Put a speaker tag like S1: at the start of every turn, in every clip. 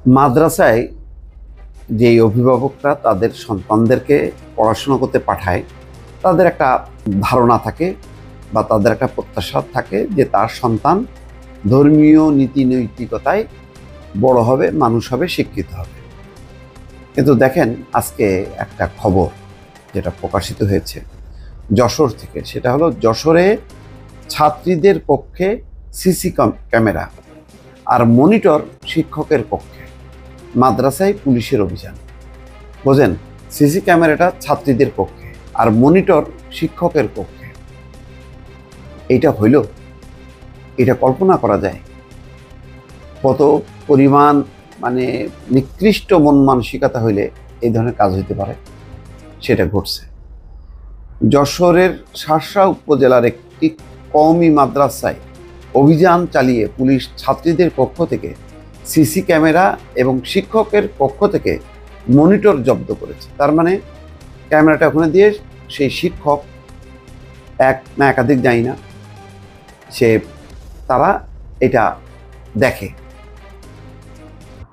S1: মাদ্রাসায় যেই অভিভাবকরা তাদের সন্তানদেরকে পড়াশোনা করতে পাঠায়, তাদের একটা ধারণা থাকে বা তাদের একটা প্রত্যাশা থাকে যে তার সন্তান ধর্মীয় নীতি নৈতিকতায় বড় হবে, মানুষ হবে, শিক্ষিত হবে। কিন্তু দেখেন, আজকে একটা খবর যেটা প্রকাশিত হয়েছে যশোর থেকে, সেটা হলো যশোরে ছাত্রীদের পক্ষে সিসি ক্যামেরা আর মনিটর শিক্ষকের পক্ষে। মাদ্রাসায় পুলিশের অভিযান। বোঝেন, সিসি ক্যামেরাটা ছাত্রীদের পক্ষে আর মনিটর শিক্ষকের পক্ষে। এইটা হইল, এটা কল্পনা করা যায় কত পরিমাণ নিকৃষ্ট মন মানসিকতা হইলে এই ধরনের কাজ হইতে পারে। সেটা ঘটছে যশোরের শার্শা উপজেলার একটি কওমি মাদ্রাসায়। অভিযান চালিয়ে পুলিশ ছাত্রীদের পক্ষ থেকে সিসি ক্যামেরা এবং শিক্ষকের পক্ষ থেকে মনিটর জব্দ করেছে। তার মানে ক্যামেরাটা ওখানে দিয়ে সেই শিক্ষক এক না একাধিক, জানি না, তারা এটা দেখে।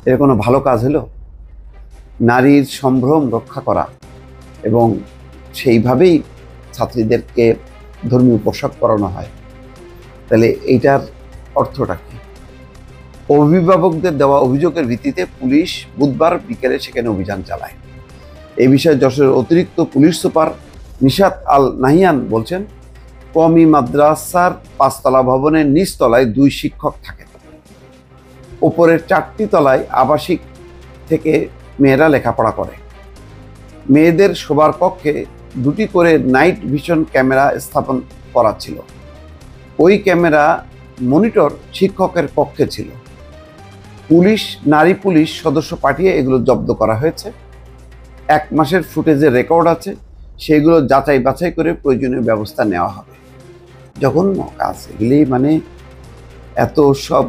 S1: এর কোনো ভালো কাজ হলো? নারীর সম্ভ্রম রক্ষা করা এবং সেইভাবেই ছাত্রীদেরকে ধর্মীয় পোশাক পরানো হয়, তাহলে এইটার অর্থটা কি? অভিভাবকদের দেওয়া অভিযোগের ভিত্তিতে পুলিশ বুধবার বিকেলে সেখানে অভিযান চালায়। এই বিষয়ে যশোরের অতিরিক্ত পুলিশ সুপার নিশাত আল নাহিয়ান বলছেন, কওমি মাদ্রাসার 5 তলা ভবনের নিচ তলায় 2 শিক্ষক থাকেন। উপরের 4টি তলায় আবাসিক থেকে মেয়েরা লেখাপড়া করে। মেয়েদের শোবার কক্ষে 2টি করে নাইট ভিশন ক্যামেরা স্থাপন করা ছিল। ওই ক্যামেরা মনিটর শিক্ষকের পক্ষে ছিল। নারী পুলিশ সদস্য পাঠিয়ে এগুলো জব্দ করা হয়েছে। 1 মাসের ফুটেজের রেকর্ড আছে, সেগুলো যাচাই বাছাই করে প্রয়োজনীয় ব্যবস্থা নেওয়া হবে। জঘন্য কাজ এগুলি, এত সব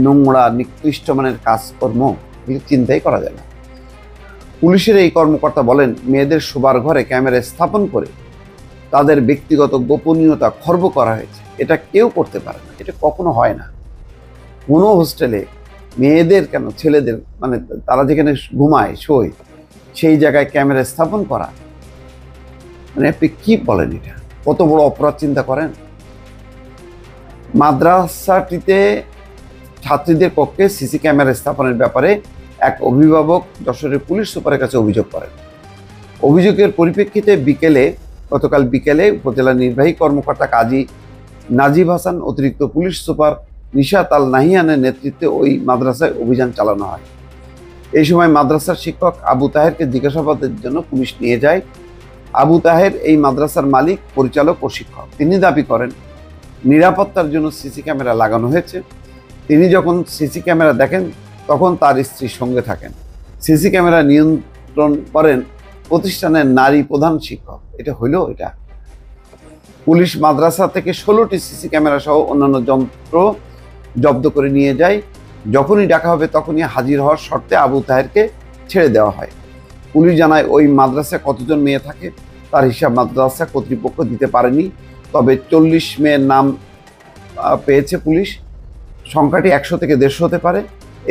S1: নোংরা নিকৃষ্ট মানের কাজকর্ম এগুলি চিন্তাই করা যায় না। পুলিশের এই কর্মকর্তা বলেন, মেয়েদের শোবার ঘরে ক্যামেরা স্থাপন করে তাদের ব্যক্তিগত গোপনীয়তা খর্ব করা হয়েছে। এটা কেউ করতে পারে না, এটা কখনো হয় না। কোনো হোস্টেলে মেয়েদের কেন, ছেলেদের, তারা যেখানে ঘুমায় শোয় সেই জায়গায় ক্যামেরা স্থাপন করা, আপনি কি বলেন? এটা কত বড় অপরাধ চিন্তা করেন। মাদ্রাসাটিতে ছাত্রীদের পক্ষে সিসি ক্যামেরা স্থাপনের ব্যাপারে এক অভিভাবক যশোরের পুলিশ সুপারের কাছে অভিযোগ করেন। অভিযোগের পরিপ্রেক্ষিতে গতকাল বিকেলে উপজেলা নির্বাহী কর্মকর্তা কাজী নাজিব হাসান, অতিরিক্ত পুলিশ সুপার নিশাত আল নাহিয়ানের নেতৃত্বে ওই মাদ্রাসায় অভিযান চালানো হয়। এই সময় মাদ্রাসার শিক্ষক আবু তাহেরকে জিজ্ঞাসাবাদের জন্য পুলিশ নিয়ে যায়। আবু তাহের এই মাদ্রাসার মালিক, পরিচালক ও শিক্ষক। তিনি দাবি করেন, নিরাপত্তার জন্য সিসি ক্যামেরা লাগানো হয়েছে। তিনি যখন সিসি ক্যামেরা দেখেন তখন তার স্ত্রীর সঙ্গে থাকেন। সিসি ক্যামেরা নিয়ন্ত্রণ করেন প্রতিষ্ঠানের নারী প্রধান শিক্ষক। এটা হইল এটা? পুলিশ মাদ্রাসা থেকে 16টি সিসি ক্যামেরা সহ অন্যান্য যন্ত্র জব্দ করে নিয়ে যায়। যখনই ডাকা হবে তখনই হাজির হওয়ার শর্তে আবু তাহেরকে ছেড়ে দেওয়া হয়। পুলিশ জানায়, ওই মাদ্রাসায় কতজন মেয়ে থাকে তার হিসাব মাদ্রাসা কর্তৃপক্ষ দিতে পারেনি, তবে 40 মেয়ের নাম পেয়েছে পুলিশ। সংখ্যাটি 100 থেকে 150 হতে পারে।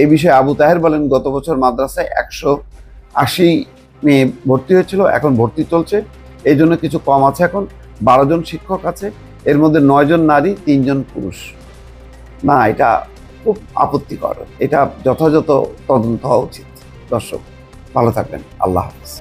S1: এই বিষয়ে আবু তাহের বলেন, গত বছর মাদ্রাসায় 180 মেয়ে ভর্তি হয়েছিল, এখন ভর্তি চলছে, এই জন্য কিছু কম আছে। এখন 12 জন শিক্ষক আছে, এর মধ্যে 9 জন নারী, 3 জন পুরুষ। না, এটা খুব আপত্তিকর। এটা যথাযথ তদন্ত হওয়া উচিত। দর্শক ভালো থাকবেন, আল্লাহ হাফেজ।